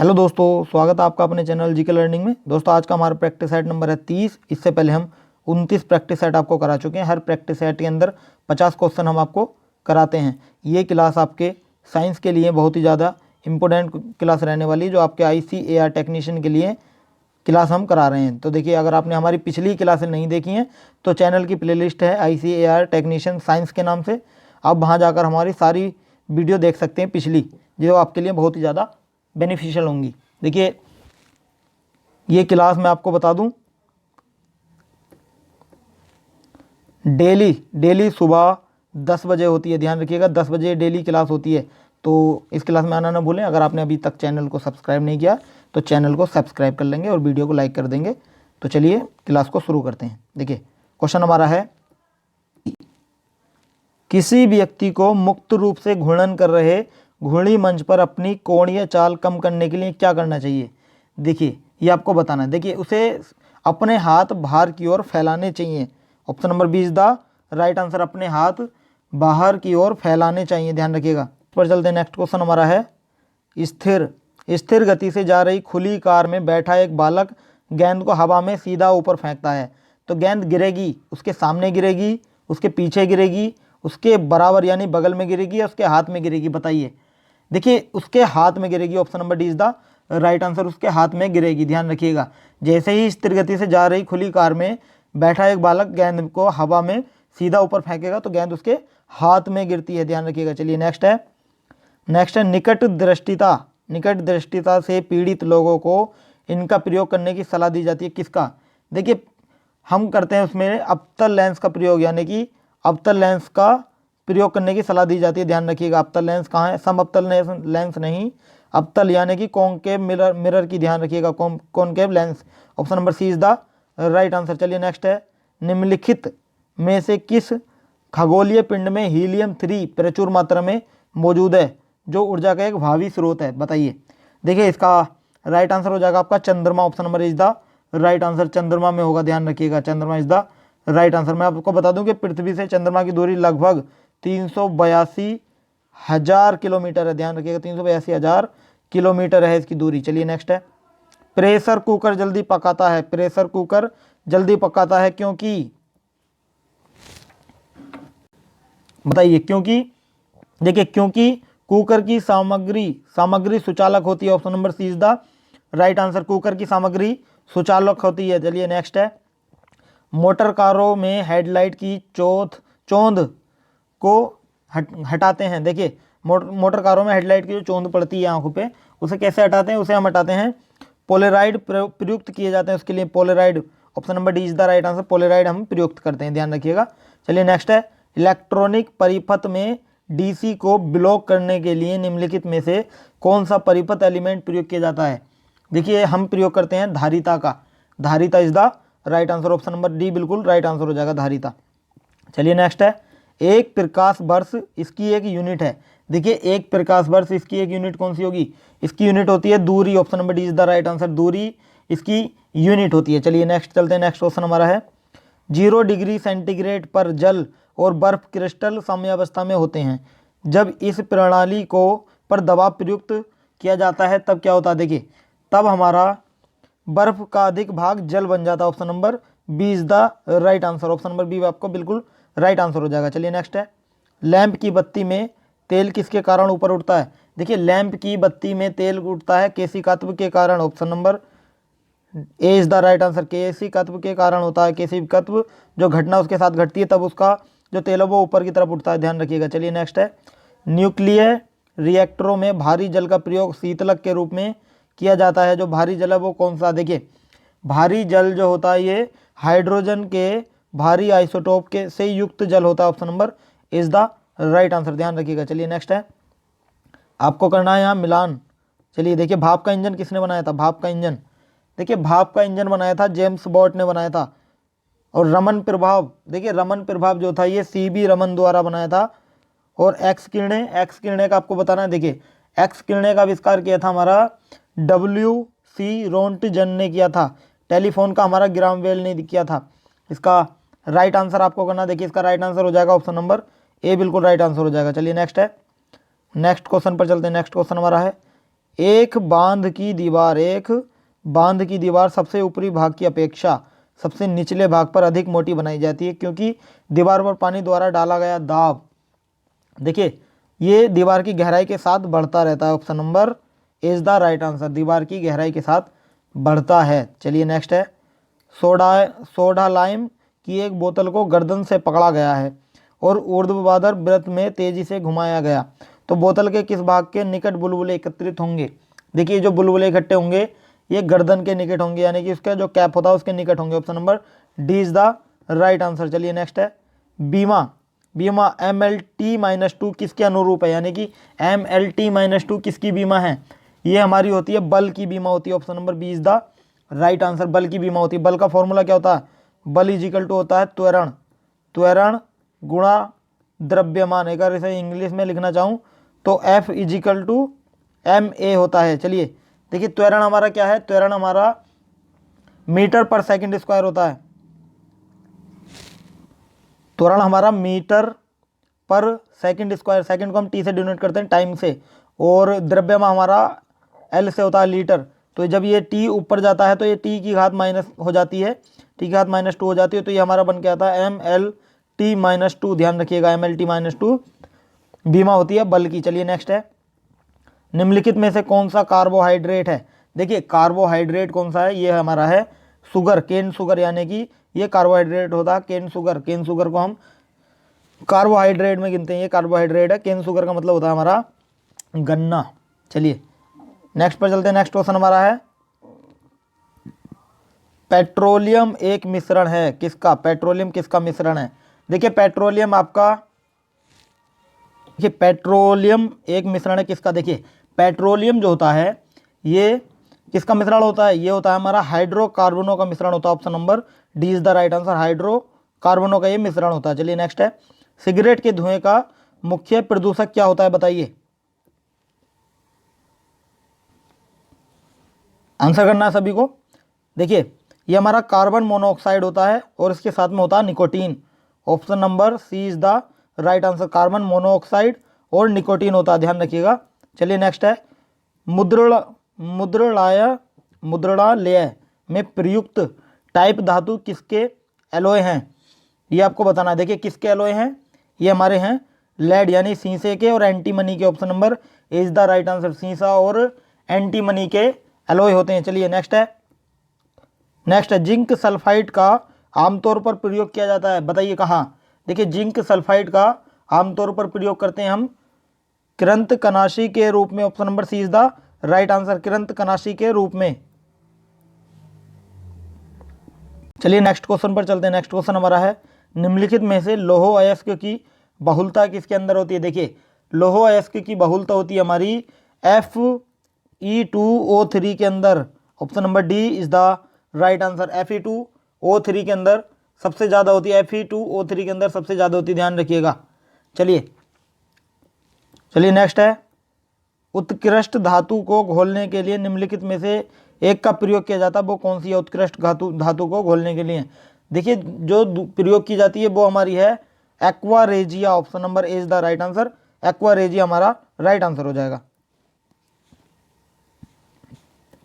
Hello दोस्तों, स्वागत है आपका अपने चैनल जीके लर्निंग में। दोस्तों आज का हमारा प्रैक्टिस सेट नंबर है 30। इससे पहले हम 29 प्रैक्टिस सेट आपको करा चुके हैं। हर प्रैक्टिस सेट के अंदर 50 क्वेश्चन हम आपको कराते हैं। ये क्लास आपके साइंस के लिए बहुत ही ज़्यादा इंपॉर्टेंट क्लास रहने वाली है, जो आपके ICAR टेक्नीशियन के लिए क्लास हम करा रहे हैं। तो देखिए, अगर आपने हमारी पिछली क्लासें नहीं देखी हैं तो चैनल की प्लेलिस्ट है ICAR टेक्नीशियन साइंस के नाम से। आप वहाँ जाकर हमारी सारी वीडियो देख सकते हैं पिछली, जो आपके लिए बहुत ही ज़्यादा बेनिफिशियल होंगी। देखिए, ये क्लास मैं आपको बता दूं, डेली सुबह 10 बजे होती है। ध्यान रखिएगा, 10 बजे डेली क्लास होती है। तो इस क्लास में आना ना भूलें। अगर आपने अभी तक चैनल को सब्सक्राइब नहीं किया तो चैनल को सब्सक्राइब कर लेंगे और वीडियो को लाइक कर देंगे। तो चलिए क्लास को शुरू करते हैं। देखिए, क्वेश्चन हमारा है, किसी व्यक्ति को मुक्त रूप से घूर्णन कर रहे घूर्णी मंच पर अपनी कोणीय चाल कम करने के लिए क्या करना चाहिए। देखिए, ये आपको बताना है। देखिए, उसे अपने हाथ बाहर की ओर फैलाने चाहिए। Option number 20 the right answer, अपने हाथ बाहर की ओर फैलाने चाहिए। ध्यान रखिएगा। पर चलते हैं, नेक्स्ट क्वेश्चन हमारा है, स्थिर गति से जा रही खुली कार में बैठा एक बालक गेंद को हवा में सीधा ऊपर फेंकता है। तो गेंद गिरेगी, उसके सामने गिरेगी, उसके पीछे गिरेगी, उसके बराबर यानी बगल में गिरेगी या उसके हाथ में गिरेगी। बताइए। देखिए, उसके हाथ में गिरेगी। Option number D is the right answer, उसके हाथ में गिरेगी। ध्यान रखिएगा, जैसे ही स्थिर गति से जा रही खुली कार में बैठा एक बालक गेंद को हवा में सीधा ऊपर फेंकेगा तो गेंद उसके हाथ में गिरती है। ध्यान रखिएगा। चलिए नेक्स्ट है निकट दृष्टिता से पीड़ित लोगों को इनका प्रयोग करने की सलाह दी जाती है। किसका? देखिए, हम करते हैं उसमें अवतल लेंस का प्रयोग, यानी कि अवतल लेंस का प्रयोग करने की सलाह दी जाती है। ध्यान रखिएगा। अवतल लेंस कहाँ है? सम अवतल लेंस नहीं, अवतल यानी कि कॉन्केव मिरर की ध्यान रखिएगा, concave lens. Option number C is the right answer. चलिए नेक्स्ट है, निम्नलिखित में से किस खगोलीय पिंड में हीलियम 3 प्रचुर मात्रा में मौजूद है, जो ऊर्जा का एक भावी स्रोत है। बताइए। देखिए, इसका राइट आंसर हो जाएगा आपका चंद्रमा। Option number is the right answer, चंद्रमा में होगा। ध्यान रखिएगा, चंद्रमा इज द राइट आंसर। मैं आपको बता दूं कि पृथ्वी से चंद्रमा की दूरी लगभग 382,000 किलोमीटर है। ध्यान रखिएगा, 382,000 किलोमीटर है इसकी दूरी। चलिए नेक्स्ट है, प्रेशर कुकर जल्दी पकाता है। प्रेशर कुकर जल्दी पकाता है क्योंकि, बताइए क्योंकि। देखिए, क्योंकि कुकर की सामग्री सुचालक होती है। Option number C is the right answer, cooker की सामग्री सुचालक होती है। चलिए नेक्स्ट है, मोटर कारों में हेडलाइट की चोंद को हटाते हैं। देखिए, मोटर कारों में हेडलाइट की जो चोंद पड़ती है आंखों पे, उसे कैसे हटाते हैं? उसे हम हटाते हैं, पोलेराइड प्रयुक्त किए जाते हैं उसके लिए, Polaroid. Option number D is the right answer, Polaroid हम प्रयुक्त करते हैं। ध्यान रखिएगा। चलिए नेक्स्ट है, इलेक्ट्रॉनिक परिपथ में DC को ब्लॉक करने के लिए निम्नलिखित में से कौन सा परिपथ एलिमेंट प्रयोग किया जाता है। देखिए, हम प्रयोग करते हैं धारिता का। धारिता is the right answer. Option number D बिल्कुल राइट आंसर हो जाएगा, धारिता। चलिए नेक्स्ट है, एक प्रकाश वर्ष इसकी एक यूनिट है। देखिए, एक प्रकाश वर्ष इसकी एक यूनिट कौन सी होगी? इसकी यूनिट होती है दूरी। Option number D is the right answer, दूरी इसकी यूनिट होती है। चलिए नेक्स्ट चलते हैं, नेक्स्ट क्वेश्चन हमारा है, 0 डिग्री सेंटीग्रेड पर जल और बर्फ क्रिस्टल साम्यावस्था में होते हैं। जब इस प्रणाली को पर दबाव प्रयुक्त किया जाता है तब क्या होता है? देखिए, तब हमारा बर्फ का अधिक भाग जल बन जाता है। Option number B is the right answer. Option number B आपको बिल्कुल राइट आंसर हो जाएगा। चलिए नेक्स्ट है, लैंप की बत्ती में तेल किसके कारण ऊपर उठता है? देखिए, लैंप की बत्ती में तेल उठता है केशिकत्व के कारण। Option number A is the right answer, केशिकत्व के कारण होता है। केशिकत्व जो घटना उसके साथ घटती है तब उसका जो तेल है वो ऊपर की तरफ उठता है। ध्यान रखिएगा। चलिए नेक्स्ट है, न्यूक्लियर रिएक्टरों में भारी जल का प्रयोग शीतलक के रूप में किया जाता है। जो भारी जल है वो कौन सा? देखिए, भारी जल जो होता है ये हाइड्रोजन के भारी आइसोटोप के से युक्त जल होता है। Option number is the right answer. ध्यान रखिएगा। चलिए नेक्स्ट है, आपको करना है यहाँ मिलान। चलिए देखिए, भाप का इंजन किसने बनाया था? भाप का इंजन, देखिए, भाप का इंजन बनाया था जेम्स वॉट ने बनाया था। और रमन प्रभाव, देखिए रमन प्रभाव जो था ये CB रमन द्वारा बनाया था। और एक्स किरणें का आपको बताना है। देखिए, एक्स किरणें का आविष्कार किया था हमारा WC रोंटजन ने किया था। टेलीफोन का हमारा ग्राम बेल ने किया था। इसका राइट आंसर आपको करना, देखिए इसका राइट आंसर हो जाएगा ऑप्शन नंबर ए, बिल्कुल राइट आंसर हो जाएगा। चलिए नेक्स्ट है, नेक्स्ट क्वेश्चन पर चलते हैं। नेक्स्ट क्वेश्चन हमारा है, एक बांध की दीवार सबसे ऊपरी भाग की अपेक्षा सबसे निचले भाग पर अधिक मोटी बनाई जाती है क्योंकि दीवार पर पानी द्वारा डाला गया दाब, देखिए ये दीवार की गहराई के साथ बढ़ता रहता है। Option number is the right answer, दीवार की गहराई के साथ बढ़ता है। चलिए नेक्स्ट है, सोडा लाइम की एक बोतल को गर्दन से पकड़ा गया है और ऊर्ध्वाधर वृत्त में तेजी से घुमाया गया, तो बोतल के किस भाग के निकट बुलबुले एकत्रित होंगे? देखिए जो बुलबुले इकट्ठे होंगे ये गर्दन के निकट होंगे, यानी कि उसका जो कैप होता है उसके निकट होंगे। Option number D is the right answer. चलिए नेक्स्ट है, बीमा MLT-2 किसके अनुरूप है? यानी कि MLT-2 किसकी बीमा है? ये हमारी होती है बल की बीमा होती है। Option number B is the right answer, बल की बीमा होती है। बल का फॉर्मूला क्या होता है? बल इज इक्वल टू होता है त्वरण गुणा द्रव्यमान। अगर इसे इंग्लिश में लिखना चाहूँ तो F is equal to MA होता है। चलिए देखिए त्वरण हमारा क्या है? त्वरण हमारा मीटर पर सेकंड स्क्वायर होता है। त्वरण हमारा मीटर पर सेकंड स्क्वायर, सेकंड को हम टी से डिनोट करते हैं टाइम से, और द्रव्यमान हमारा एल से होता है लीटर। तो जब ये टी ऊपर जाता है तो ये टी की घात माइनस हो जाती है, टी की घात -2 हो जाती है, तो ये हमारा बन के आता है MLT-2। ध्यान रखिएगा MLT-2 बीमा होती है बल की। चलिए नेक्स्ट है, निम्नलिखित में से कौन सा कार्बोहाइड्रेट है? देखिए कार्बोहाइड्रेट कौन सा है? ये हमारा है शुगर, केन शुगर, यानी कि ये कार्बोहाइड्रेट होता है केन शुगर। केन शुगर को हम कार्बोहाइड्रेट में गिनते हैं, ये कार्बोहाइड्रेट है। केन शुगर का मतलब होता है हमारा गन्ना। चलिए नेक्स्ट पर चलते हैं। नेक्स्ट क्वेश्चन हमारा है, पेट्रोलियम एक मिश्रण है किसका? पेट्रोलियम किसका मिश्रण है? देखिए पेट्रोलियम एक मिश्रण है किसका? देखिए पेट्रोलियम जो होता है ये किसका मिश्रण होता है? ये होता है हमारा हाइड्रोकार्बनों का मिश्रण होता है। Option number D is the right answer, हाइड्रोकार्बनों का ये मिश्रण होता है। चलिए नेक्स्ट है, सिगरेट के धुएं का मुख्य प्रदूषक क्या होता है? बताइए, आंसर करना है सभी को। देखिए ये हमारा कार्बन मोनोऑक्साइड होता है और इसके साथ में होता है nicotine. Option number C is the right answer, carbon monoxide और निकोटीन होता है, ध्यान रखिएगा। चलिए नेक्स्ट है, मुद्रणालय में प्रयुक्त टाइप धातु किसके एलॉय हैं? ये आपको बताना है। देखिए किसके एलॉय हैं? ये हमारे हैं लेड यानी शीशे के और एंटीमनी के। Option number is the right answer, शीशा और एंटीमनी के एलॉय होते हैं। चलिए नेक्स्ट है, जिंक सल्फाइड का आमतौर पर प्रयोग किया जाता है, बताइए कहाँ? देखिए जिंक सल्फाइड का आमतौर पर प्रयोग करते हैं हम कृंतकनाशी के रूप में। Option number C is the right answer, कृंतकनाशी के रूप में। चलिए नेक्स्ट क्वेश्चन पर चलते हैं। नेक्स्ट क्वेश्चन हमारा है, निम्नलिखित में से लौह अयस्क की बहुलता किसके अंदर होती है? देखिए लौह अयस्क की बहुलता होती है हमारी Fe2O3 के अंदर। Option number D is the right answer, Fe2O3 के अंदर सबसे ज़्यादा होती है। Fe2O3 के अंदर सबसे ज़्यादा होती है, ध्यान रखिएगा। चलिए नेक्स्ट है, उत्कृष्ट धातु को घोलने के लिए निम्नलिखित में से एक का प्रयोग किया जाता है, वो कौन सी है उत्कृष्ट धातु को घोलने के लिए? देखिए जो प्रयोग की जाती है वो हमारी है aqua regia. Option number A is the right answer, aqua regia हमारा राइट आंसर हो जाएगा।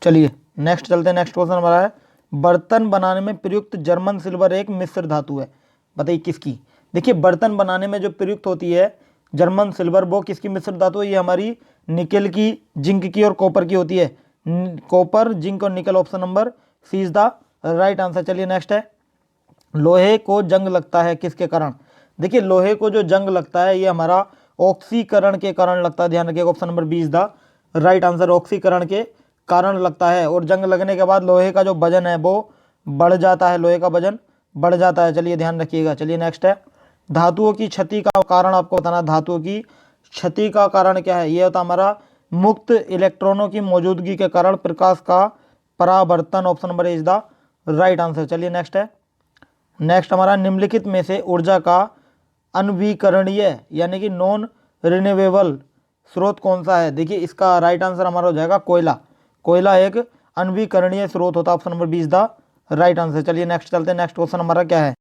चलिए नेक्स्ट चलते हैं। नेक्स्ट क्वेश्चन हमारा है, बर्तन बनाने में प्रयुक्त जर्मन सिल्वर एक मिश्र धातु है, बताइए किसकी? देखिए बर्तन बनाने में जो प्रयुक्त होती है जर्मन सिल्वर, वो किसकी मिश्र धातु है? ये हमारी निकेल की, जिंक की और कॉपर की होती है। कॉपर, जिंक और nickel. Option number C is the right answer. चलिए नेक्स्ट है, लोहे को जंग लगता है किसके कारण? देखिए लोहे को जो जंग लगता है ये हमारा ऑक्सीकरण के कारण लगता है, ध्यान रखिएगा। Option number B is the right answer, ऑक्सीकरण के कारण लगता है। और जंग लगने के बाद लोहे का जो वजन है वो बढ़ जाता है, लोहे का वजन बढ़ जाता है। चलिए ध्यान रखिएगा। चलिए नेक्स्ट है, धातुओं की क्षति का कारण आपको बताना। धातुओं की क्षति का कारण क्या है? ये होता है हमारा मुक्त इलेक्ट्रॉनों की मौजूदगी के कारण प्रकाश का परावर्तन। Option number is the right answer. चलिए नेक्स्ट हमारा, निम्नलिखित में से ऊर्जा का अनवीकरणीय यानी कि नॉन रिन्यूएबल स्रोत कौन सा है? देखिए इसका राइट आंसर हमारा हो जाएगा कोयला। कोयला एक अनवीकरणीय स्रोत होता है। Option number B is the right answer. चलिए नेक्स्ट चलते हैं। नेक्स्ट क्वेश्चन हमारा क्या है?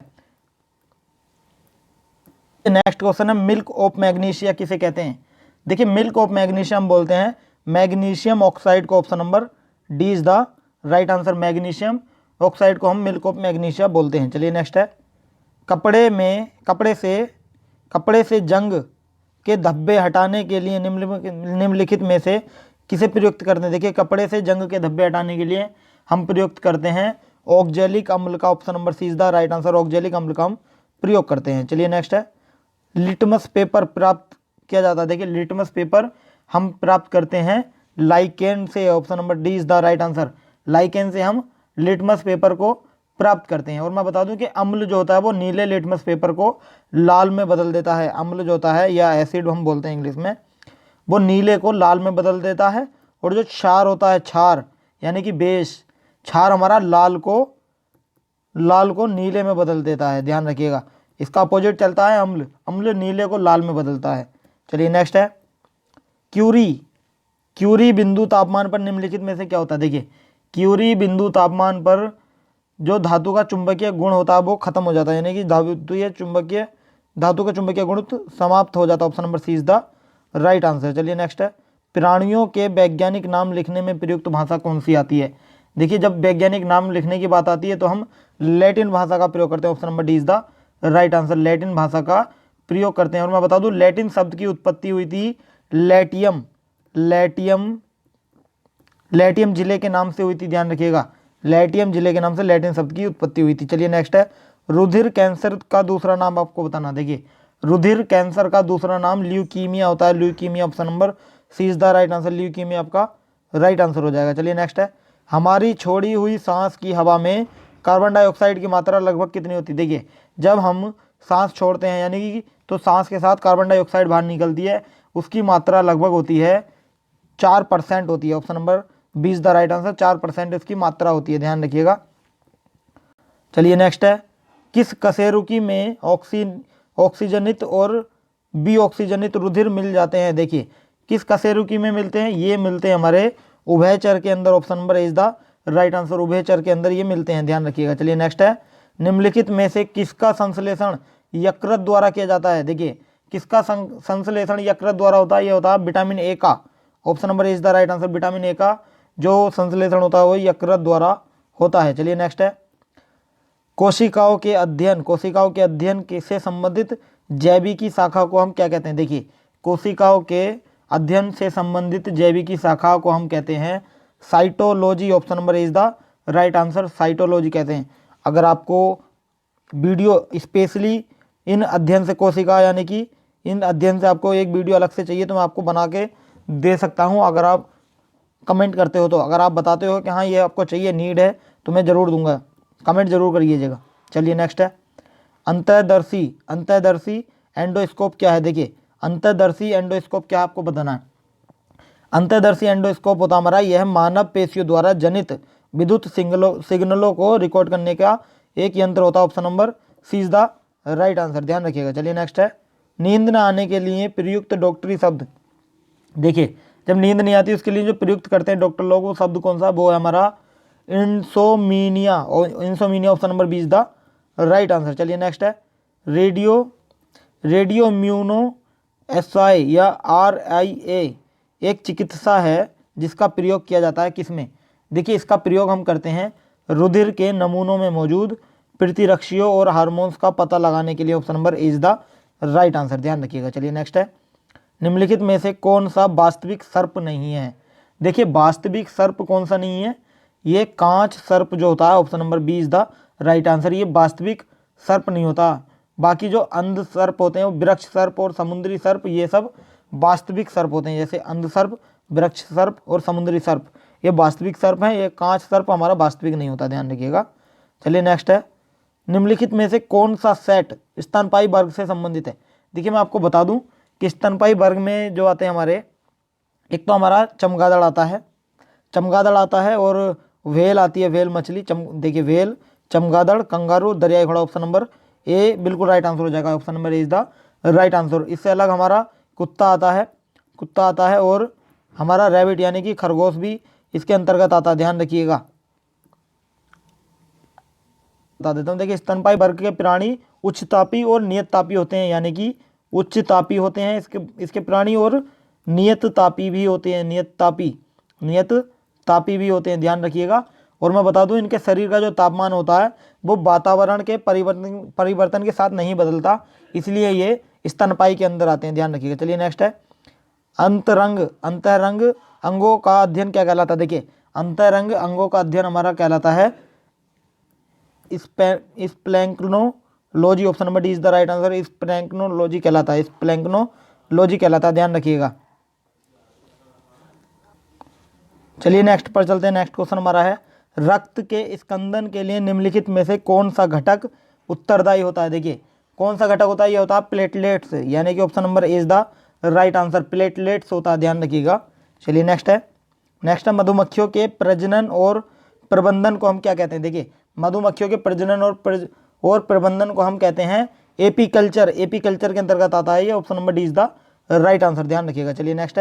नेक्स्ट क्वेश्चन है, मिल्क ऑफ मैग्नीशिया किसे कहते हैं? देखिए मिल्क ऑफ मैग्नीशिया हम बोलते हैं मैग्नीशियम ऑक्साइड को, option number D is the right answer. Magnesium oxide को हम मिल्क ऑफ मैग्नीशिया बोलते हैं। चलिए नेक्स्ट है, कपड़े से जंग के धब्बे हटाने के लिए निम्नलिखित में से किसे प्रयुक्त करते हैं। देखिए, कपड़े से जंग के धब्बे हटाने के लिए हम प्रयुक्त करते हैं ऑक्जेलिक अम्ल का, option number C is the right answer. Oxalic अम्ल का हम प्रयोग करते हैं। चलिए नेक्स्ट है, लिटमस पेपर प्राप्त किया जाता है। देखिए, लिटमस पेपर हम प्राप्त करते हैं लाइकेन से, option number D is the right answer. Lichen से हम लिटमस पेपर को प्राप्त करते हैं। और मैं बता दूं कि अम्ल जो होता है वो नीले लिटमस पेपर को लाल में बदल देता है। अम्ल जो होता है, या एसिड हम बोलते हैं इंग्लिश में, वो नीले को लाल में बदल देता है। और जो क्षार होता है, क्षार यानी कि बेस, क्षार हमारा लाल को नीले में बदल देता है। ध्यान रखिएगा, इसका अपोजिट चलता है अम्ल। अम्ल नीले को लाल में बदलता है। चलिए नेक्स्ट है, क्यूरी बिंदु तापमान पर निम्नलिखित में से क्या होता है। देखिए, क्यूरी बिंदु तापमान पर जो धातु का चुंबकीय गुण होता है वो खत्म हो जाता है, यानी कि धातु का चुंबकीय गुण समाप्त हो जाता है। Option number C is the right answer. चलिए नेक्स्ट है, प्राणियों के वैज्ञानिक नाम लिखने में प्रयुक्त भाषा कौन सी आती है। देखिए, जब वैज्ञानिक नाम लिखने की बात आती है तो हम लैटिन भाषा का प्रयोग करते हैं। Option number D is the right answer. Latin भाषा का प्रयोग करते हैं। और मैं बता दूं, लैटिन शब्द की उत्पत्ति हुई थी लैटियम जिले के नाम से हुई थी। ध्यान रखिएगा, लैटियम जिले के नाम से लैटिन शब्द की उत्पत्ति हुई थी। चलिए नेक्स्ट है, रुधिर कैंसर का दूसरा नाम आपको बताना। देखिए, रुधिर कैंसर का दूसरा नाम ल्यूकीमिया होता है। Leukaemia, option number C is the right answer. Leukaemia आपका राइट आंसर हो जाएगा। चलिए नेक्स्ट है, हमारी छोड़ी हुई सांस की हवा में कार्बन डाइऑक्साइड की मात्रा लगभग कितनी होती है। देखिए, जब हम सांस छोड़ते हैं यानी कि, तो सांस के साथ कार्बन डाइऑक्साइड बाहर निकलती है, उसकी मात्रा लगभग होती है 4% होती है। Option number 20 the right answer. 4% इसकी मात्रा होती है। ध्यान रखिएगा। चलिए नेक्स्ट है, किस कशेरुकी में ऑक्सीजनित और बी ऑक्सीजनित रुधिर मिल जाते हैं। देखिए, किस कशेरुकी में मिलते हैं, ये मिलते हैं हमारे उभयचर के अंदर। Option number is the right answer. उभयचर के अंदर ये मिलते हैं। ध्यान रखिएगा। चलिए नेक्स्ट है, निम्नलिखित में से किसका संश्लेषण यकृत द्वारा किया जाता है। देखिए, किसका संश्लेषण यकृत द्वारा होता है, ये होता है विटामिन ए का। Option number is the right answer. Vitamin A का जो संश्लेषण होता है वो यकृत द्वारा होता है। चलिए नेक्स्ट है, कोशिकाओं के अध्ययन से संबंधित जैविकी शाखा को हम क्या कहते हैं। देखिए, कोशिकाओं के अध्ययन से संबंधित जैविकी शाखा को हम कहते हैं cytology. Option number is the right answer. Cytology कहते हैं। अगर आपको वीडियो स्पेशली इन अध्ययन से कोशिका यानी कि इन अध्ययन से आपको एक वीडियो अलग से चाहिए तो मैं आपको बना के दे सकता हूं, अगर आप कमेंट करते हो तो। अगर आप बताते हो कि हाँ ये आपको चाहिए, नीड है, तो मैं ज़रूर दूंगा। कमेंट जरूर करिएगा। चलिए नेक्स्ट है, अंतःदर्शी एंडोस्कोप क्या है। देखिए, अंतःदर्शी एंडोस्कोप क्या है आपको बताना है। अंतःदर्शी एंडोस्कोप होता हमारा, यह मानव पेशियों द्वारा जनित विद्युत सिग्नलों को रिकॉर्ड करने का एक यंत्र होता है। Option number C is the right answer. ध्यान रखिएगा। चलिए नेक्स्ट है, नींद न आने के लिए प्रयुक्त डॉक्टरी शब्द। देखिए, जब नींद नहीं आती उसके लिए जो प्रयुक्त करते हैं डॉक्टर लोग, वो शब्द कौन सा, वो है हमारा insomnia. Option number 20 the right answer. चलिए नेक्स्ट है, रेडियो इम्यूनो एसआई या RIA एक चिकित्सा है जिसका प्रयोग किया जाता है किसमें। देखिए, इसका प्रयोग हम करते हैं रुधिर के नमूनों में मौजूद प्रतिरक्षियों और हार्मोन्स का पता लगाने के लिए। Option number is the right answer. ध्यान रखिएगा। चलिए नेक्स्ट है, निम्नलिखित में से कौन सा वास्तविक सर्प नहीं है। देखिए, वास्तविक सर्प कौन सा नहीं है, ये कांच सर्प जो होता है। Option number 20 the right answer. ये वास्तविक सर्प नहीं होता। बाकी जो अंध सर्प होते हैं वो वृक्ष सर्प और समुद्री सर्प, ये सब वास्तविक सर्प होते हैं। जैसे अंध सर्प, वृक्ष सर्प और समुद्री सर्प, ये वास्तविक सर्प हैं। ये कांच सर्प हमारा वास्तविक नहीं होता। ध्यान रखिएगा। चलिए नेक्स्ट है, निम्नलिखित में से कौन सा सेट स्तनपायी वर्ग से संबंधित है। देखिए, मैं आपको बता दूं कि स्तनपायी वर्ग में जो आते हैं हमारे, एक तो हमारा चमगादड़ आता है और व्हेल आती है, व्हेल मछली। देखिए, व्हेल, चमगादड़, कंगारू, दरियाई घोड़ा। ऑप्शन नंबर ए बिल्कुल राइट आंसर हो जाएगा। Option number A is the right answer. इससे अलग हमारा कुत्ता आता है और हमारा रैबिट यानी कि खरगोश भी इसके अंतर्गत आता है। ध्यान रखिएगा। बता देता हूँ, देखिए, स्तनपायी वर्ग के प्राणी उच्च तापी और नियत तापी होते हैं, यानी कि उच्च तापी होते हैं इसके प्राणी और नियत तापी भी होते हैं, नियत तापी भी होते हैं, ध्यान रखिएगा। और मैं बता दूं इनके शरीर का जो तापमान होता है वो वातावरण के परिवर्तन के साथ नहीं बदलता, इसलिए ये स्तनपायी के अंदर आते हैं, ध्यान रखिएगा। चलिए नेक्स्ट है अंतरंग अंगों का अध्ययन क्या कहलाता है। देखिए अंतरंग अंगों का अध्ययन हमारा कहलाता है splanchnology. Option number D is the right answer. Splanchnology कहलाता है, स्प्लैंक्नोलॉजी कहलाता है, ध्यान रखिएगा। चलिए नेक्स्ट पर चलते हैं। नेक्स्ट क्वेश्चन हमारा है रक्त के स्कंदन के लिए निम्नलिखित में से कौन सा घटक उत्तरदायी होता है। देखिए कौन सा घटक होता है, ये होता है प्लेटलेट्स, यानी कि option number A is the right answer, platelets होता है, ध्यान रखिएगा। चलिए नेक्स्ट है मधुमक्खियों के प्रजनन और प्रबंधन को हम क्या कहते हैं। देखिए मधुमक्खियों के प्रजनन और प्रबंधन को हम कहते हैं एपीकल्चर, एपीकल्चर के अंतर्गत आता है ये, option number D is the right answer, ध्यान रखिएगा। चलिए नेक्स्ट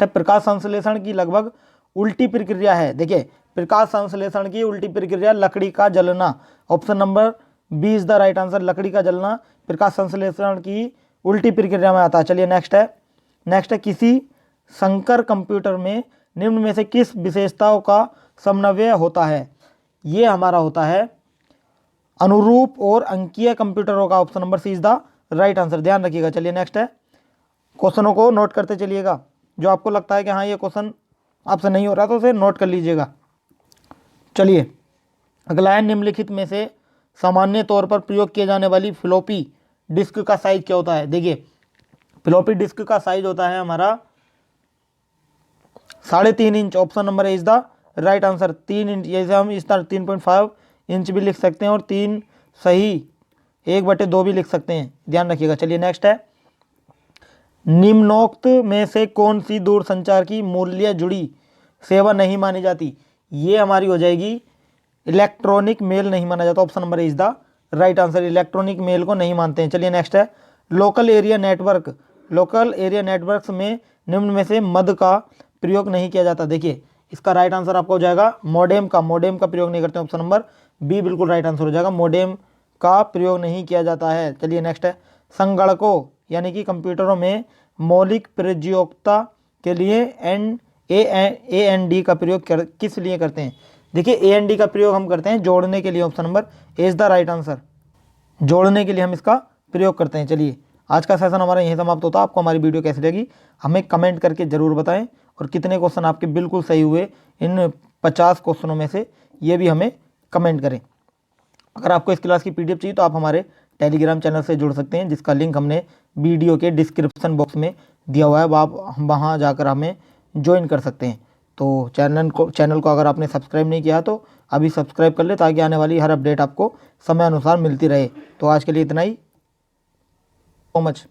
है प्रकाश संश्लेषण की लगभग उल्टी प्रक्रिया है। देखिए प्रकाश संश्लेषण की उल्टी प्रक्रिया लकड़ी का जलना, option number B is the right answer, लकड़ी का जलना प्रकाश संश्लेषण की उल्टी प्रक्रिया में आता है। चलिए नेक्स्ट है किसी संकर कंप्यूटर में निम्न में से किस विशेषताओं का समन्वय होता है। ये हमारा होता है अनुरूप और अंकीय कंप्यूटरों का, option number C is the right answer, ध्यान रखिएगा। चलिए नेक्स्ट है क्वेश्चनों को नोट करते चलिएगा, जो आपको लगता है कि हाँ ये क्वेश्चन आपसे नहीं हो रहा तो उसे नोट कर लीजिएगा। चलिए अगला है निम्नलिखित में से सामान्य तौर पर प्रयोग किए जाने वाली फ्लॉपी डिस्क का साइज क्या होता है। देखिए फ्लॉपी डिस्क का साइज होता है हमारा 3.5 inch, option number A is the right answer, 3 inch, जैसे हम इस तरह 3.5 इंच भी लिख सकते हैं और 3 सही 1/2 भी लिख सकते हैं, ध्यान रखिएगा। चलिए नेक्स्ट है निम्नोक्त में से कौन सी दूरसंचार की मूल्य जुड़ी सेवा नहीं मानी जाती। ये हमारी हो जाएगी इलेक्ट्रॉनिक मेल नहीं माना जाता, option number is the right answer, electronic mail को नहीं मानते हैं। चलिए नेक्स्ट है लोकल एरिया नेटवर्क में निम्न में से मद का प्रयोग नहीं किया जाता। देखिए इसका राइट आंसर आपका हो जाएगा मोडेम का प्रयोग नहीं करते, ऑप्शन नंबर बी बिल्कुल राइट आंसर हो जाएगा, मोडेम का प्रयोग नहीं किया जाता है। चलिए नेक्स्ट है संगणकों यानी कि कंप्यूटरों में मौलिक प्रयोज्यता के लिए AND का प्रयोग किस लिए करते हैं। देखिए AND का प्रयोग हम करते हैं जोड़ने के लिए, option number A is the right answer, जोड़ने के लिए हम इसका प्रयोग करते हैं। चलिए आज का सेशन हमारा यहीं समाप्त होता है। आपको हमारी वीडियो कैसी लगी हमें कमेंट करके ज़रूर बताएं, और कितने क्वेश्चन आपके बिल्कुल सही हुए इन 50 क्वेश्चनों में से, ये भी हमें कमेंट करें। अगर आपको इस क्लास की PDF चाहिए तो आप हमारे टेलीग्राम चैनल से जुड़ सकते हैं, जिसका लिंक हमने वीडियो के डिस्क्रिप्शन बॉक्स में दिया हुआ है, आप वहाँ जाकर हमें ज्वाइन कर सकते हैं। तो चैनल को अगर आपने सब्सक्राइब नहीं किया तो अभी सब्सक्राइब कर ले, ताकि आने वाली हर अपडेट आपको समय अनुसार मिलती रहे। तो आज के लिए इतना ही, सो मच।